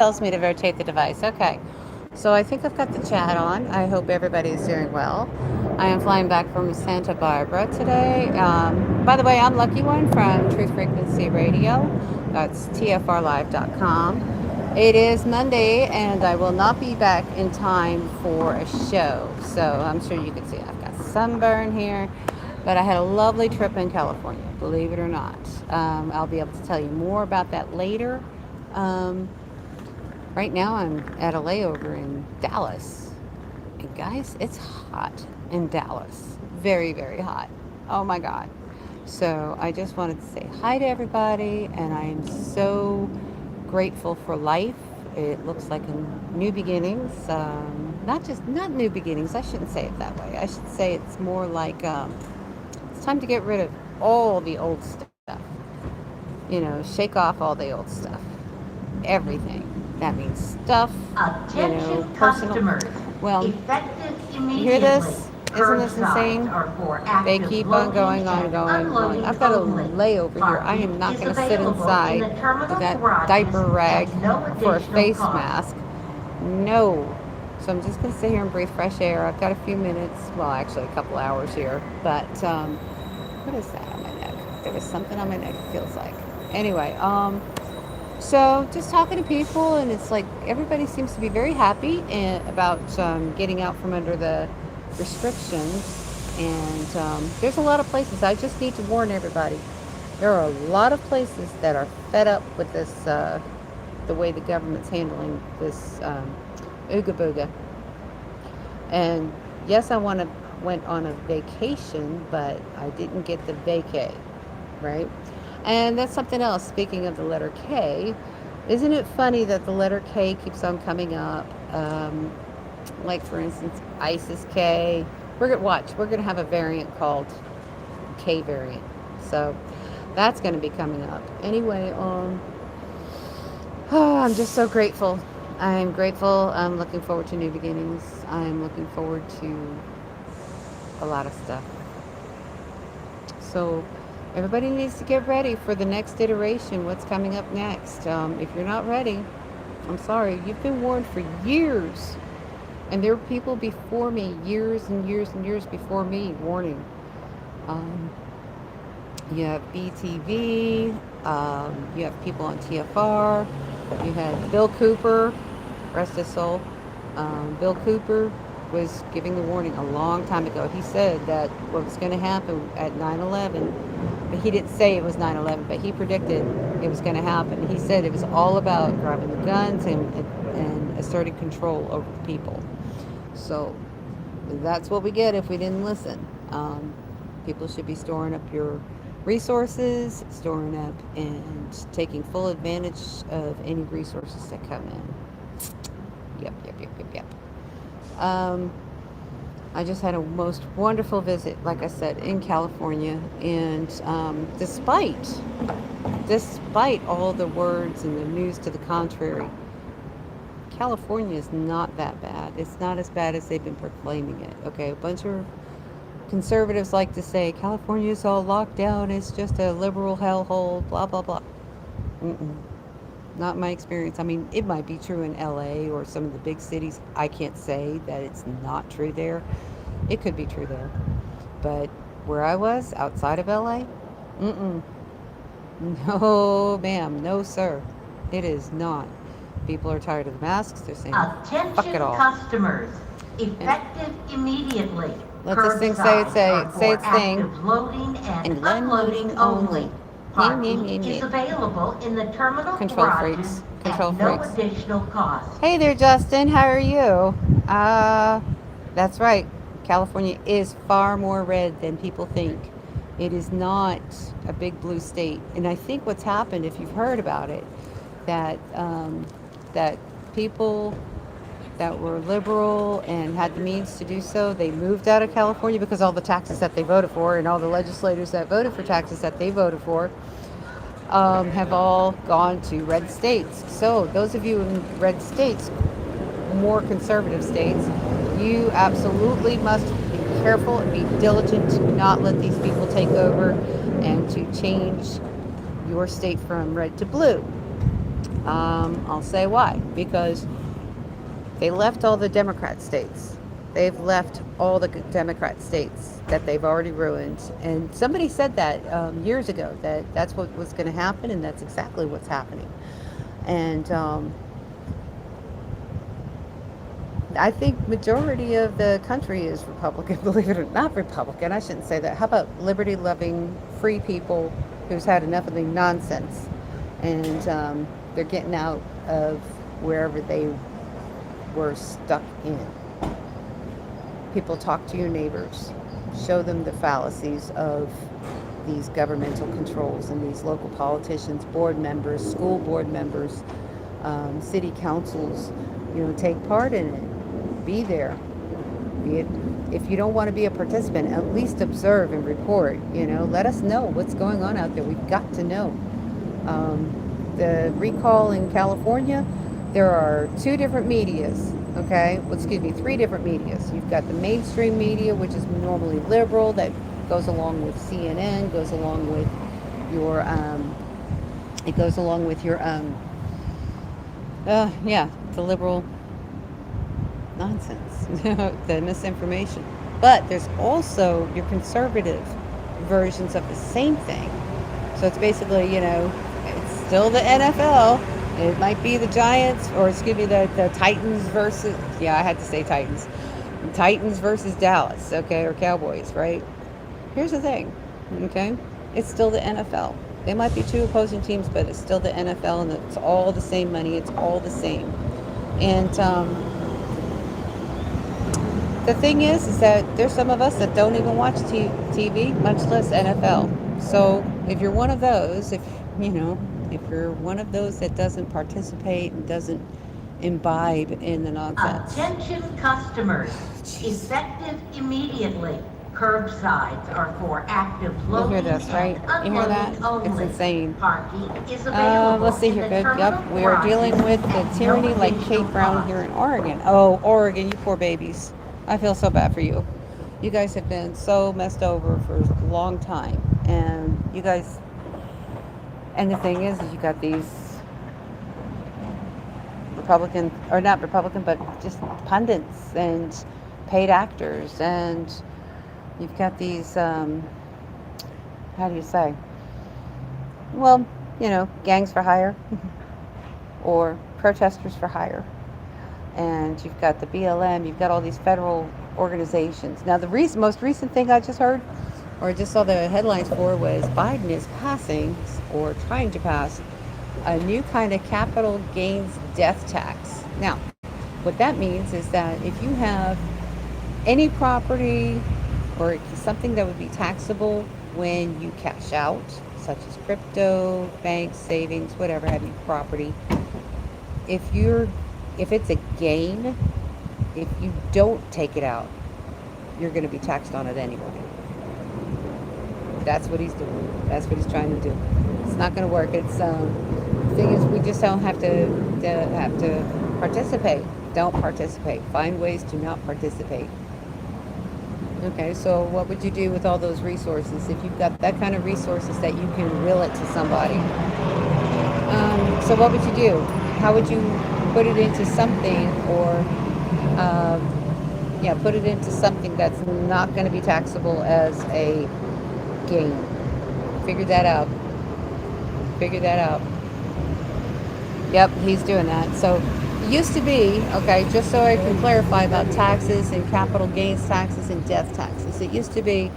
Tells me to rotate the device. Okay. So I think I've got the chat on. I hope everybody is doing well. I am flying back from Santa Barbara today. By the way, I'm Lucky One from Truth Frequency Radio. That's tfrlive.com. It is Monday, and I will not be back in time for a show. So I'm sure you can see I've got sunburn here. But I had a lovely trip in California, believe it or not. I'll be able to tell you more about that later. Um, Right now, I'm at a layover in Dallas. And guys, it's hot in Dallas. Very, very hot. Oh my God. So I just wanted to say hi to everybody, and I am so grateful for life. It looks like a new beginnings. Not new beginnings. I shouldn't say it that way. I should say it's more like it's time to get rid of all the old stuff. Shake off all the old stuff, everything. That means stuff, Attention personal. customers. Well, Effective you hear immediately. this? Isn't this Curbsides insane? are for They active keep on loading going, and going. unloading I've got a only. layover here. I am Parking not is going to sit available in inside the with terminal that garages diaper rag at no for a additional face cost. mask. No. So I'm just going to sit here and breathe fresh air. I've got a few minutes, well, actually a couple hours here. But what is that on my neck? There was something on my neck, it feels like. Anyway, so just talking to people, and it's like everybody seems to be very happy about getting out from under the restrictions. And there's a lot of places. I just need to warn everybody. There are a lot of places that are fed up with this, the way the government's handling this ooga booga. And yes, went on a vacation, but I didn't get the vacay, right? And that's something else. Speaking of the letter K, isn't it funny that the letter K keeps on coming up? Like for instance, ISIS K. We're gonna have a variant called K variant. So that's gonna be coming up. Anyway, oh, I'm just so grateful. I'm grateful. I'm looking forward to new beginnings. I'm looking forward to a lot of stuff. So everybody needs to get ready for the next iteration. What's coming up next? If you're not ready, I'm sorry. You've been warned for years. And there were people before me, years and years and years before me, warning. Um, you have BTV, you have people on TFR, you had Bill Cooper, rest his soul. Bill Cooper was giving the warning a long time ago. He said that what was going to happen at 9/11, but he didn't say it was 9/11, but he predicted it was going to happen. He said it was all about grabbing the guns and asserting control over the people. So that's what we get if we didn't listen. People should be storing up your resources, storing up and taking full advantage of any resources that come in. Yep. Um, I just had a most wonderful visit, like I said, in California, and despite all the words and the news to the contrary, California is not that bad. It's not as bad as they've been proclaiming it. Okay, a bunch of conservatives like to say California is all locked down. It's just a liberal hellhole. Blah blah blah. Mm-mm. Not my experience. I mean, it might be true in LA or some of the big cities. I can't say that it's not true there. It could be true there. But where I was, outside of LA, mm-mm. No, ma'am. No, sir. It is not. People are tired of the masks. They're saying, fuck it Attention all. customers. And Effective immediately. let this thing say Curbsides its are for thing. active loading and And unloading only. Parking is Yeah. available in the terminal Control garages freaks. Control at no freaks. additional cost. Hey there, Justin. How are you? That's right. California is far more red than people think. It is not a big blue state. And I think what's happened, if you've heard about it, that people that were liberal and had the means to do so, they moved out of California because all the taxes that they voted for and all the legislators that voted for taxes that they voted for have all gone to red states. So those of you in red states, more conservative states, you absolutely must be careful and be diligent to not let these people take over and to change your state from red to blue. I'll say why. Because they left all the Democrat states. They've left all the Democrat states that they've already ruined. And somebody said that years ago, that that's what was going to happen, and that's exactly what's happening. And I think majority of the country is Republican, believe it or not Republican. I shouldn't say that. How about liberty-loving, free people who's had enough of the nonsense, and they're getting out of wherever they were stuck in. People, talk to your neighbors. Show them the fallacies of these governmental controls and these local politicians, board members, school board members, city councils. Take part in it. Be there. Be it. If you don't want to be a participant, at least observe and report. Let us know what's going on out there. We've got to know. The recall in California, there are two different medias. Okay, well, excuse me, three different medias. You've got the mainstream media, which is normally liberal, that goes along with CNN, goes along with your, the liberal nonsense, the misinformation. But there's also your conservative versions of the same thing. So it's basically, it's still the NFL. It might be the Giants, or excuse me, the Titans versus, I had to say Titans. Titans versus Dallas, okay, or Cowboys, right? Here's the thing, okay? It's still the NFL. They might be two opposing teams, but it's still the NFL, and it's all the same money. It's all the same. And the thing is that there's some of us that don't even watch TV, much less NFL. So if you're one of those, if you're one of those that doesn't participate and doesn't imbibe in the nonsense. Attention customers, effective immediately. Curbsides are for active loading You hear this, right? and You hear that? unloading only. It's insane. Parking is available Let's see in here. the Good. terminal Yep. We are garage dealing with the at tyranny no like additional Kate Brown cost. here in Oregon. Oh, Oregon, you poor babies. I feel so bad for you. You guys have been so messed over for a long time. And you guys, and the thing is you got these Republican, or not Republican, but just pundits and paid actors. And you've got these, how do you say? Well, gangs for hire or protesters for hire. And you've got the BLM, you've got all these federal organizations. Now, the most recent thing I just heard, or just saw the headlines for, was Biden is passing, or trying to pass, a new kind of capital gains death tax. Now, what that means is that if you have any property or something that would be taxable when you cash out, such as crypto, bank savings, whatever have you, property, if it's a gain, if you don't take it out, you're going to be taxed on it anyway. That's what he's doing. That's what he's trying to do. It's not going to work. It's the thing is, we just don't have to participate. Don't participate. Find ways to not participate. Okay, so what would you do with all those resources if you've got that kind of resources that you can will it to somebody? So what would you do? How would you put it into something, or put it into something that's not going to be taxable as a gain? Figure that out. Yep, he's doing that. So it used to be, okay, just so I can clarify about taxes and capital gains taxes and death taxes. It used to be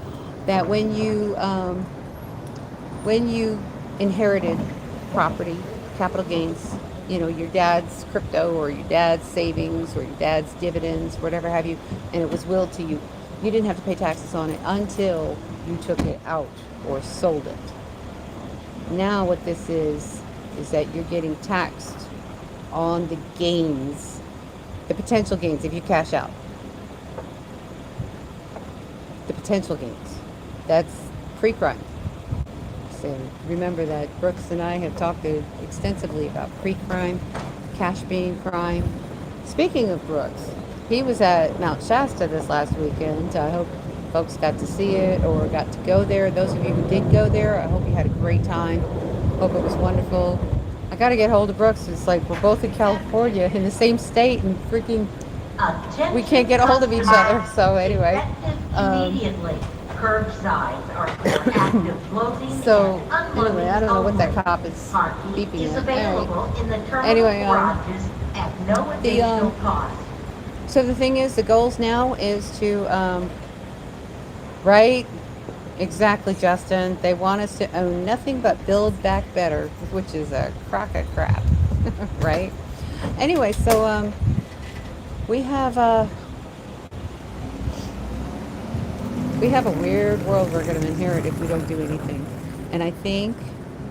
that when you inherited property, capital gains, your dad's crypto or your dad's savings or your dad's dividends, whatever have you, and it was willed to you, you didn't have to pay taxes on it until you took it out or sold it. Now what this is that you're getting taxed on the gains, the potential gains if you cash out. The potential gains. That's pre-crime. So remember that Brooks and I have talked extensively about pre-crime, cash being crime. Speaking of Brooks, he was at Mount Shasta this last weekend. I hope folks got to see it or got to go there. Those of you who did go there, I hope you had a great time. Hope it was wonderful. I gotta get hold of Brooks. It's like we're both in California, in the same state, and freaking we can't get a hold of each other. So anyway, Effective immediately. Curbsides are for active loading so and anyway, unloading I don't know what that only. cop is Parking beeping is at. available in the terminal Anyway, garages at no additional cost. so the thing is, the goals now is to right. Exactly, Justin. They want us to own nothing but Build Back Better, which is a crock of crap, right? Anyway, so we have we have a weird world we're going to inherit if we don't do anything, and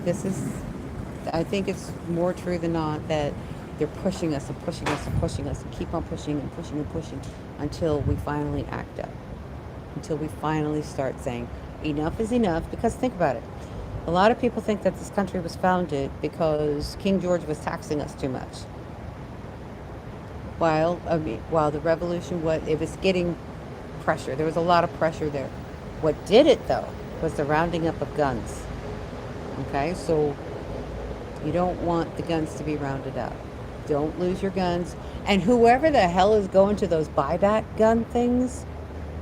this is, I think it's more true than not that they're pushing us and pushing us and pushing us and keep on pushing and pushing and pushing until we finally act up, until we finally start saying enough is enough. Because think about it, a lot of people think that this country was founded because King George was taxing us too much. While the revolution was getting pressure. There was a lot of pressure there. What did it though was the rounding up of guns. Okay, so you don't want the guns to be rounded up. Don't lose your guns. And whoever the hell is going to those buyback gun things,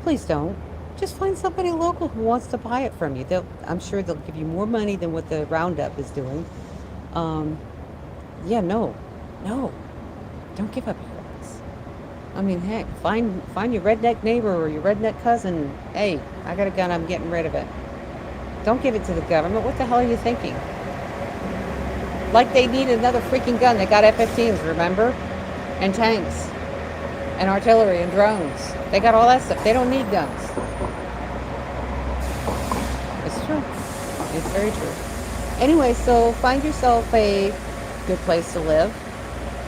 please don't. Just find somebody local who wants to buy it from you. I'm sure they'll give you more money than what the roundup is doing. Yeah, no, don't give up your guns. I mean, heck, find your redneck neighbor or your redneck cousin. Hey, I got a gun. I'm getting rid of it. Don't give it to the government. What the hell are you thinking? Like they need another freaking gun. They got F-15s, remember? And tanks. And artillery and drones. They got all that stuff. They don't need guns. It's true. It's very true. Anyway, so find yourself a good place to live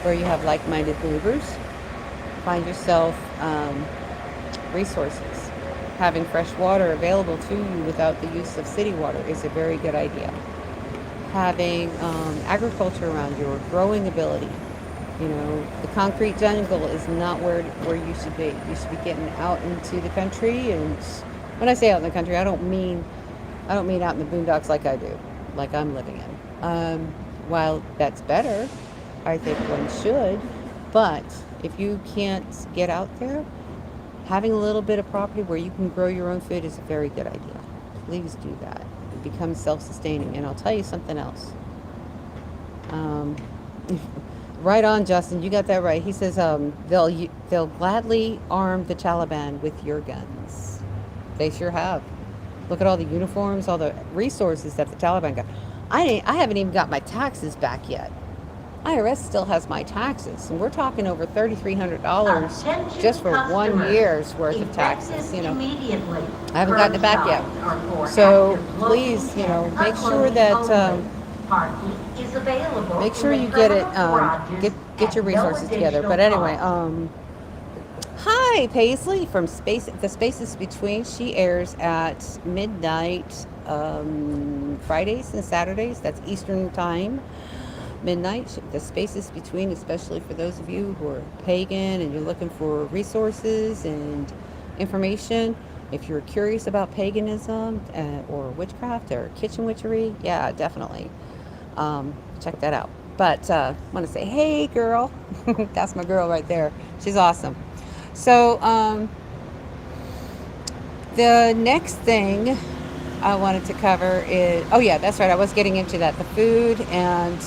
where you have like-minded neighbors. Find yourself resources. Having fresh water available to you without the use of city water is a very good idea. Having agriculture around you or growing ability. You know, the concrete jungle is not where you should be. You should be getting out into the country. And when I say out in the country, I don't mean out in the boondocks like I do, like I'm living in. While that's better, I think one should. But if you can't get out there, having a little bit of property where you can grow your own food is a very good idea. Please do that. Become self-sustaining. And I'll tell you something else. Right on, Justin. You got that right. He says they'll gladly arm the Taliban with your guns. They sure have. Look at all the uniforms, all the resources that the Taliban got. I haven't even got my taxes back yet. IRS still has my taxes, and we're talking over $3,300 just for 1 year's worth of taxes. You know, I haven't gotten it back yet. So please, make sure that make sure you get it, get your resources together. But anyway, hi Paisley from The Spaces Between. She airs at midnight Fridays and Saturdays. That's Eastern time. Midnight. The Spaces Between, especially for those of you who are pagan and you're looking for resources and information. If you're curious about paganism or witchcraft or kitchen witchery, yeah, definitely check that out. But I want to say, hey girl, that's my girl right there. She's awesome. So the next thing I wanted to cover is, oh yeah, that's right, I was getting into that, the food. And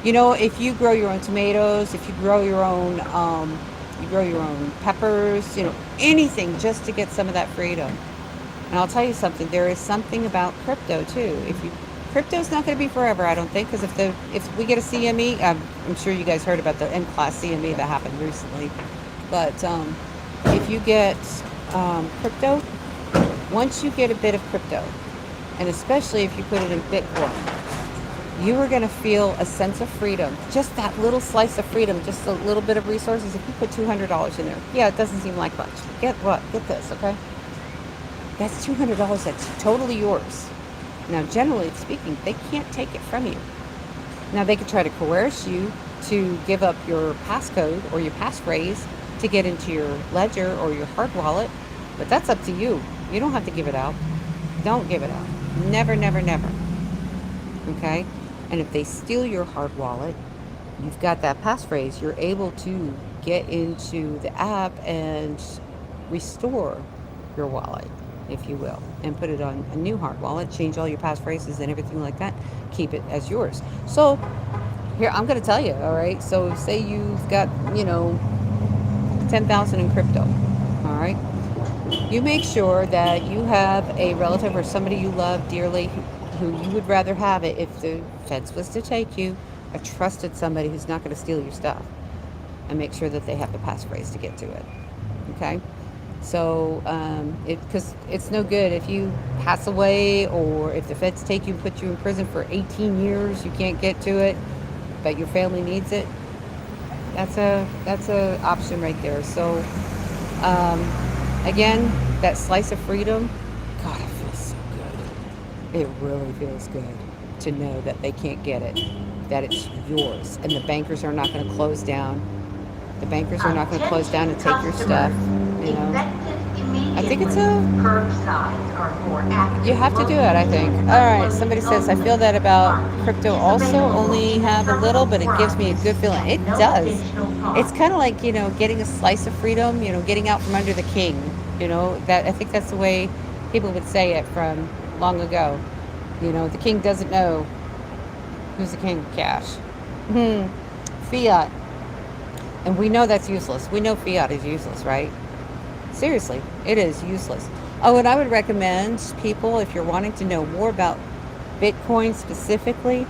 if you grow your own tomatoes, if you grow your own peppers, anything just to get some of that freedom. And I'll tell you something, there is something about crypto too. Crypto's not going to be forever, I don't think, because if we get a CME, I'm sure you guys heard about the M-Class CME that happened recently. But if you get crypto, once you get a bit of crypto, and especially if you put it in Bitcoin, you are going to feel a sense of freedom. Just that little slice of freedom, just a little bit of resources. If you put $200 in there, yeah, it doesn't seem like much. Get this, okay? That's $200 that's totally yours. Now, generally speaking, they can't take it from you. Now, they could try to coerce you to give up your passcode or your passphrase to get into your ledger or your hard wallet, but that's up to you. You don't have to give it out. Don't give it out. Never, never, never. Okay? And if they steal your hard wallet, you've got that passphrase. You're able to get into the app and restore your wallet, if you will, and put it on a new hard wallet, change all your passphrases and everything like that, keep it as yours. So here, I'm going to tell you, all right? So say you've got, 10,000 in crypto, all right? You make sure that you have a relative or somebody you love dearly who you would rather have it if the feds was to take you, a trusted somebody who's not going to steal your stuff, and make sure that they have the passphrase to get to it. Okay? So, because it's no good if you pass away or if the feds take you and put you in prison for 18 years, you can't get to it, but your family needs it. That's a option right there. So, again, that slice of freedom, God, it feels so good. It really feels good to know that they can't get it, that it's yours, and the bankers are not going to close down. The bankers are not going to close down and take your stuff. You know, I think it's you have to do it, I think. All right, somebody says, I feel that about crypto also, only have a little, but it gives me a good feeling. It does. It's kind of like, getting a slice of freedom, getting out from under the king. That I think that's the way people would say it from long ago. The king doesn't know who's the king of cash. Fiat. And we know that's useless. We know fiat is useless, right? Seriously, it is useless. Oh, and I would recommend people, if you're wanting to know more about Bitcoin specifically,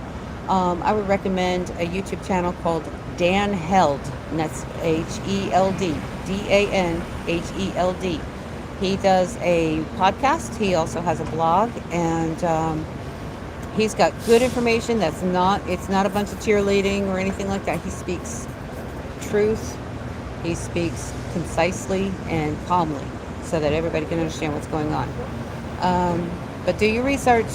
I would recommend a YouTube channel called Dan Held, and that's H-E-L-D, D-A-N-H-E-L-D. He does a podcast. He also has a blog, and he's got good information. It's not a bunch of cheerleading or anything like that. He speaks truth. He speaks concisely and calmly so that everybody can understand what's going on. But do your research.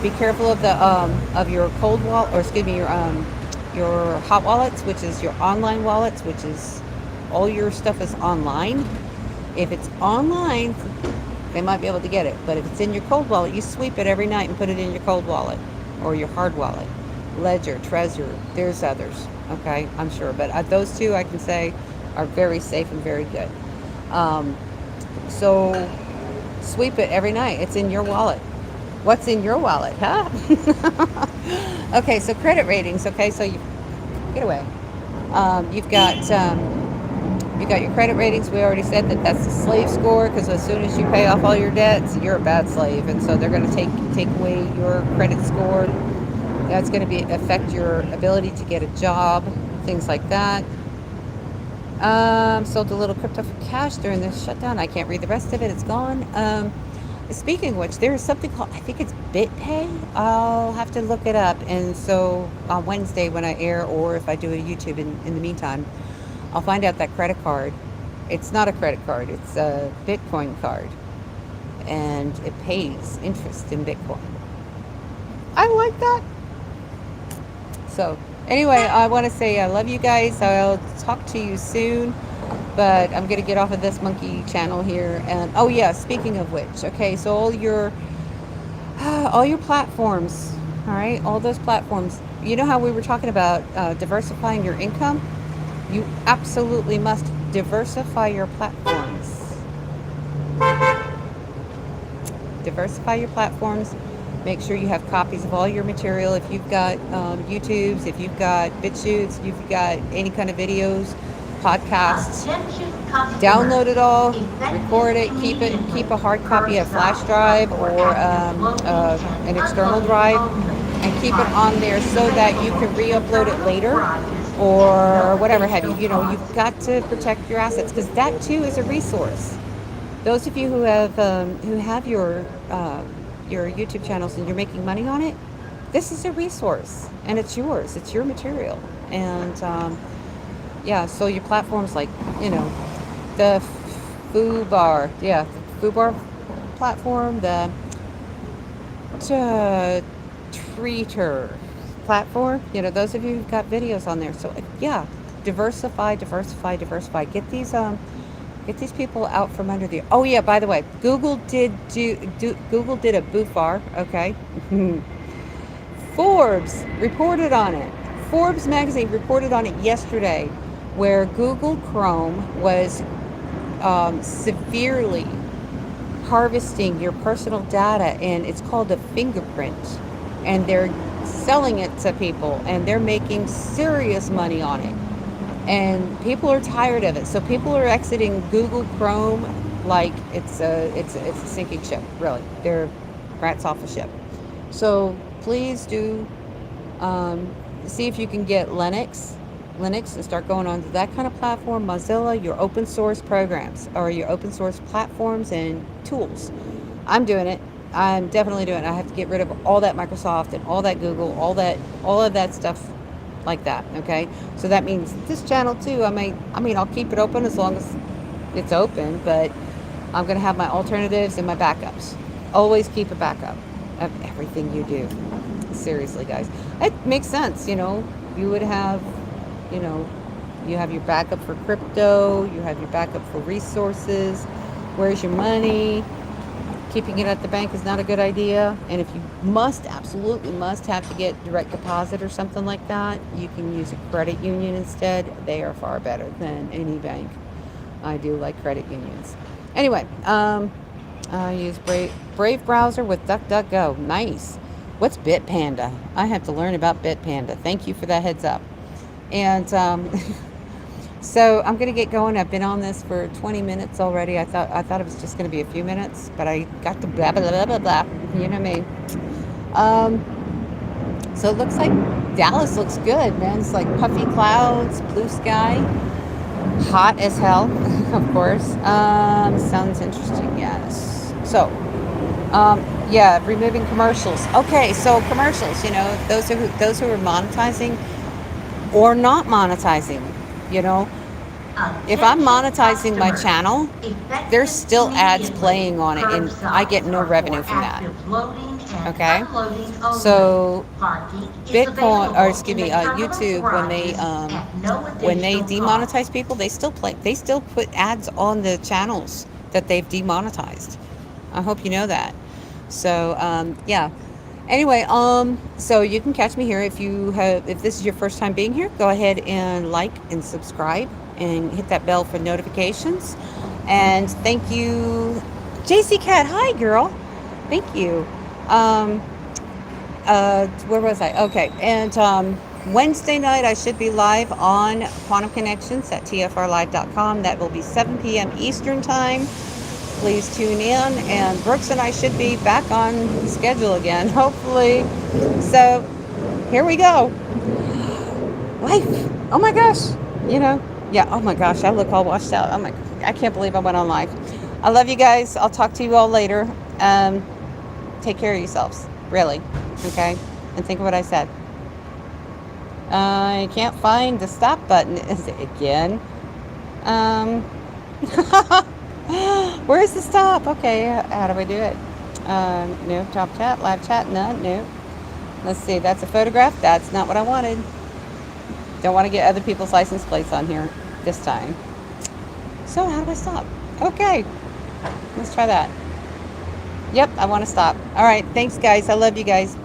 Be careful of your cold wallet, or excuse me, your hot wallets, which is your online wallets, which is all your stuff is online. If it's online, they might be able to get it. But if it's in your cold wallet, you sweep it every night and put it in your cold wallet or your hard wallet. Ledger, Trezor, there's others. Okay, I'm sure. But those two, I can say, are very safe and very good. So sweep it every night. It's in your wallet. What's in your wallet, huh? Okay, so credit ratings. Okay, so you get away. You've got your credit ratings. We already said that that's the slave score, because as soon as you pay off all your debts, you're a bad slave, and so they're going to take away your credit score. That's going to affect your ability to get a job, things like that. Sold a little crypto for cash during this shutdown. I can't read the rest of it. It's gone. Speaking of which, there is something called, I think it's BitPay. I'll have to look it up. And so on Wednesday when I air, or if I do a YouTube in the meantime, I'll find out that credit card. It's not a credit card. It's a Bitcoin card. And it pays interest in Bitcoin. I like that. So anyway, I want to say I love you guys. I'll talk to you soon. But I'm going to get off of this monkey channel here. And oh yeah, speaking of which, okay, so all your platforms, all right, all those platforms. You know how we were talking about diversifying your income? You absolutely must diversify your platforms. Diversify your platforms. Make sure you have copies of all your material. If you've got YouTubes, if you've got BitChutes, if you've got any kind of videos, podcasts, download it all, record it, keep a hard copy, a flash drive, or an external drive, and keep it on there so that you can re-upload it later, or whatever have you. You've got to protect your assets, because that too is a resource. Those of you who have your YouTube channels and you're making money on it, this is a resource, and it's yours. It's your material. And yeah, so your platforms like, the FooBar, FooBar platform, the Treater platform, those of you who've got videos on there. So yeah, diversify. Get these people out from under the. Oh yeah, by the way, Google did a BUFAR, okay. Forbes reported on it. Forbes magazine reported on it yesterday, where Google Chrome was severely harvesting your personal data, and it's called a fingerprint, and they're selling it to people, and they're making serious money on it, and people are tired of it, so people are exiting Google Chrome like it's a sinking ship. Really, they're rats off a ship. So please do see if you can get Linux and start going on to that kind of platform. Mozilla, your open source programs or your open source platforms and tools. I'm doing it. I'm definitely doing it. I have to get rid of all that Microsoft and all that Google, all of that stuff like that. Okay. So that means this channel too. I mean, I'll keep it open as long as it's open, but I'm going to have my alternatives and my backups. Always keep a backup of everything you do. Seriously, guys. It makes sense. You would have, you have your backup for crypto, you have your backup for resources. Where's your money? Keeping it at the bank is not a good idea. And if you absolutely must have to get direct deposit or something like that, you can use a credit union instead. They are far better than any bank. I do like credit unions. Anyway, I use Brave browser with DuckDuckGo. Nice. What's Bitpanda? I have to learn about Bitpanda. Thank you for that heads up. And so I'm going to get going. I've been on this for 20 minutes already. I thought it was just going to be a few minutes, but I got to blah, blah, blah, blah, blah. You know me. So it looks like Dallas looks good, man. It's like puffy clouds, blue sky, hot as hell, of course. Sounds interesting, yes. So, yeah, removing commercials. Okay, so commercials, those who are monetizing or not monetizing, if I'm monetizing my channel, there's still ads playing on it, and I get no revenue from that. Okay, so Bitcoin, or excuse me, YouTube, when they demonetize people, they still put ads on the channels that they've demonetized. I hope you know that. So yeah. Anyway, so you can catch me here if this is your first time being here. Go ahead and like and subscribe and hit that bell for notifications. And thank you, JC Cat. Hi, girl. Thank you. Where was I? Okay, and Wednesday night I should be live on Quantum Connections at tfrlive.com. That will be 7 p.m. Eastern time. Please tune in, and Brooks and I should be back on schedule again, hopefully. So here we go. Life. Oh my gosh. Yeah. Oh my gosh. I look all washed out. I can't believe I went on live. I love you guys. I'll talk to you all later. Take care of yourselves. Really. Okay. And think of what I said. I can't find the stop button. Is it again? Where is the stop? Okay, how do I do it? No, top chat, live chat, none, no. Let's see, that's a photograph. That's not what I wanted. Don't want to get other people's license plates on here this time. So how do I stop? Okay, let's try that. Yep, I want to stop. All right, thanks guys. I love you guys.